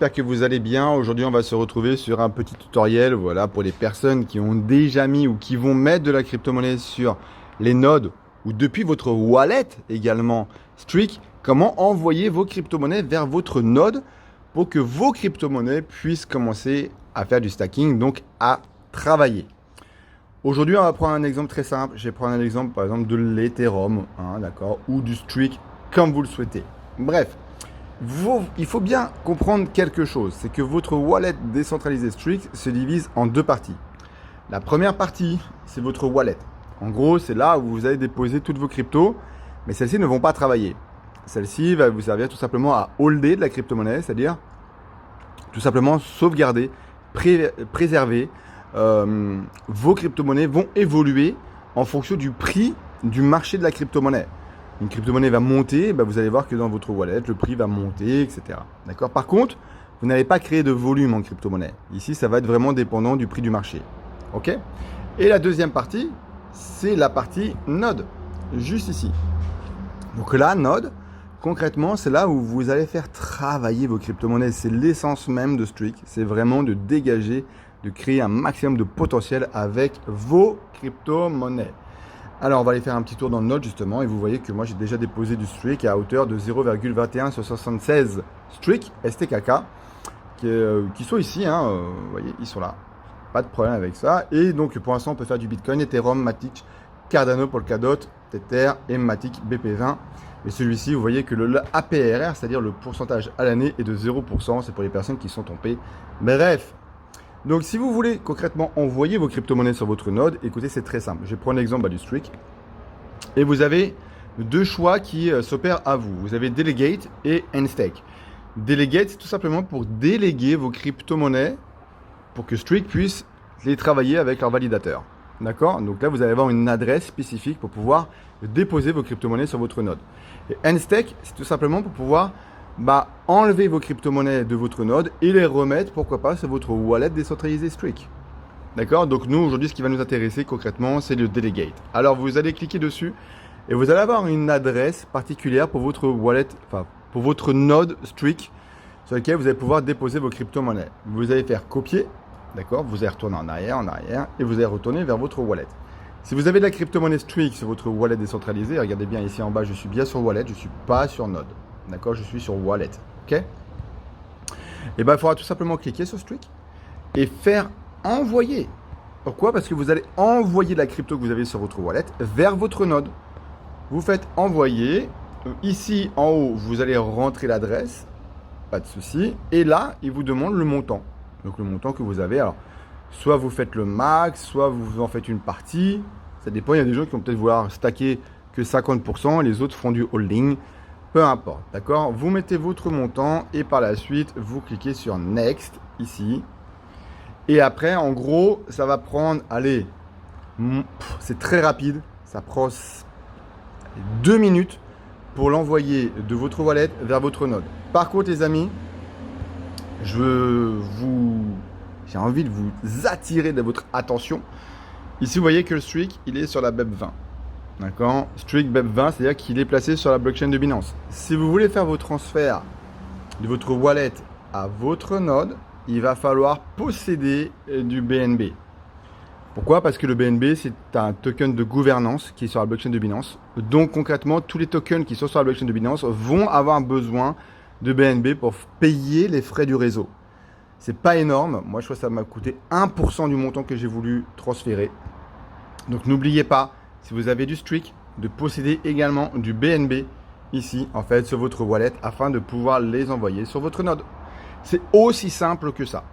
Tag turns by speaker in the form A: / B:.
A: J'espère que vous allez bien. Aujourd'hui, on va se retrouver sur un petit tutoriel, voilà, pour les personnes qui ont déjà mis ou qui vont mettre de la crypto-monnaie sur les nodes ou depuis votre wallet également Streak. Comment envoyer vos crypto-monnaies vers votre node pour que vos crypto-monnaies puissent commencer à faire du stacking, donc à travailler. Aujourd'hui, on va prendre un exemple très simple. Je vais prendre un exemple, par exemple, de l'Ethereum, d'accord, ou du Streak, comme vous le souhaitez. Bref. Il faut bien comprendre quelque chose, c'est que votre wallet décentralisé Streak se divise en deux parties. La première partie, c'est votre wallet. En gros, c'est là où vous allez déposer toutes vos cryptos, mais celles-ci ne vont pas travailler. Celle-ci va vous servir tout simplement à holder de la crypto-monnaie, c'est-à-dire tout simplement sauvegarder, préserver. Vos crypto-monnaies vont évoluer en fonction du prix du marché de la crypto-monnaie. Une crypto-monnaie va monter, vous allez voir que dans votre wallet, le prix va monter, etc. D'accord. Par contre, vous n'allez pas créer de volume en crypto-monnaie. Ici, ça va être vraiment dépendant du prix du marché. OK. Et la deuxième partie, c'est la partie node, juste ici. Donc là, node, concrètement, c'est là où vous allez faire travailler vos crypto-monnaies. C'est l'essence même de Streak. C'est vraiment de dégager, de créer un maximum de potentiel avec vos crypto-monnaies. Alors, on va aller faire un petit tour dans le node justement et vous voyez que moi j'ai déjà déposé du Streak à hauteur de 0,21 sur 76 Streak STKK qui sont ici, vous voyez, ils sont là. Pas de problème avec ça. Et donc pour l'instant, on peut faire du Bitcoin, Ethereum, Matic, Cardano, Polkadot, Tether et Matic BP20. Et celui-ci, vous voyez que le APRR, c'est-à-dire le pourcentage à l'année, est de 0%. C'est pour les personnes qui sont tombées. Bref. Donc, si vous voulez concrètement envoyer vos crypto-monnaies sur votre node, écoutez, c'est très simple. Je vais prendre l'exemple du Streak. Et vous avez deux choix qui s'opèrent à vous. Vous avez Delegate et Nstake. Delegate, c'est tout simplement pour déléguer vos crypto-monnaies pour que Streak puisse les travailler avec leur validateur. D'accord? Donc là, vous allez avoir une adresse spécifique pour pouvoir déposer vos crypto-monnaies sur votre node. Et Nstake, c'est tout simplement pour pouvoir enlever vos crypto-monnaies de votre node et les remettre, pourquoi pas, sur votre wallet décentralisé Streak. D'accord? Donc nous, aujourd'hui, ce qui va nous intéresser concrètement, c'est le Delegate. Alors, vous allez cliquer dessus et vous allez avoir une adresse particulière pour votre wallet, pour votre node Streak, sur lequel vous allez pouvoir déposer vos crypto-monnaies. Vous allez faire copier, d'accord? Vous allez retourner en arrière, et vous allez retourner vers votre wallet. Si vous avez de la crypto-monnaie Streak sur votre wallet décentralisé, regardez bien ici en bas, je suis bien sur wallet, je ne suis pas sur node. D'accord, je suis sur wallet. OK? Et il faudra tout simplement cliquer sur Streak et faire envoyer. Pourquoi? Parce que vous allez envoyer la crypto que vous avez sur votre wallet vers votre node. Vous faites envoyer. Ici en haut, vous allez rentrer l'adresse. Pas de souci. Et là, il vous demande le montant. Donc le montant que vous avez. Alors, soit vous faites le max, soit vous en faites une partie. Ça dépend. Il y a des gens qui vont peut-être vouloir stacker que 50%. Les autres font du holding. Peu importe, d'accord? Vous mettez votre montant et par la suite, vous cliquez sur Next, ici. Et après, en gros, ça va prendre, allez, c'est très rapide. Ça prend 2 minutes pour l'envoyer de votre wallet vers votre node. Par contre, les amis, j'ai envie de vous attirer de votre attention. Ici, vous voyez que le Streak, il est sur la BEP20. D'accord? Streak BEP20, c'est-à-dire qu'il est placé sur la blockchain de Binance. Si vous voulez faire vos transferts de votre wallet à votre node, il va falloir posséder du BNB. Pourquoi? Parce que le BNB, c'est un token de gouvernance qui est sur la blockchain de Binance. Donc concrètement, tous les tokens qui sont sur la blockchain de Binance vont avoir besoin de BNB pour payer les frais du réseau. C'est pas énorme. Moi, je crois que ça m'a coûté 1% du montant que j'ai voulu transférer. Donc n'oubliez pas, si vous avez du Streak, de posséder également du BNB ici, en fait, sur votre wallet, afin de pouvoir les envoyer sur votre node. C'est aussi simple que ça.